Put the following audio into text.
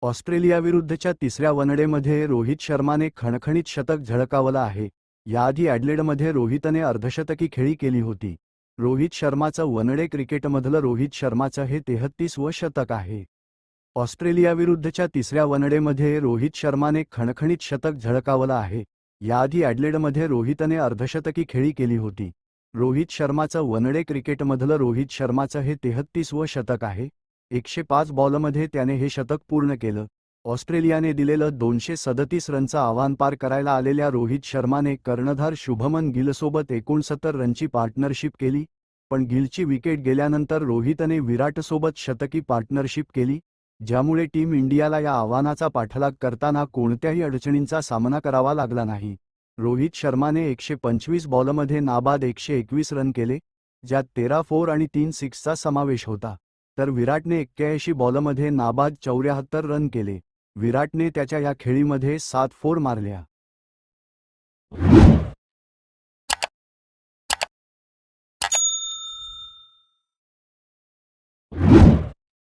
ऑस्ट्रेलियाविरुद्धच्या तिसऱ्या वनडेमध्ये रोहित शर्माने खणखणीत शतक झळकावलं आहे. याआधी ॲडलेडमध्ये रोहितने अर्धशतकी खेळी केली होती. रोहित शर्माचं वनडे क्रिकेटमधलं रोहित शर्माचं हे 33वं शतक आहे. ऑस्ट्रेलियाविरुद्धच्या तिसऱ्या वनडेमध्ये रोहित शर्माने खणखणीत शतक झळकावलं आहे. याआधी ॲडलेडमध्ये रोहितने अर्धशतकी खेळी केली होती. रोहित शर्माचं वनडे क्रिकेटमधलं रोहित शर्माचं हे 33वं शतक आहे. 105 बॉलमध्ये त्याने हे शतक पूर्ण केलं. ऑस्ट्रेलियाने दिलेलं 237 रनचं आव्हान पार करायला आलेल्या रोहित शर्माने कर्णधार शुभमन गिलसोबत 69 रनची पार्टनरशिप केली. पण गिलची विकेट गेल्यानंतर रोहितने विराटसोबत शतकी पार्टनरशिप केली, ज्यामुळे टीम इंडियाला या आव्हानाचा पाठलाग करताना कोणत्याही अडचणींचा सामना करावा लागला नाही. रोहित शर्माने 125 बॉलमध्ये नाबाद 121 रन केले, ज्यात 13 फोर आणि 3 सिक्सचा समावेश होता. तर विराटने 81 बॉलमध्ये नाबाद 74 रन केले. विराटने त्याच्या या खेळीमध्ये 7 फोर मारल्या.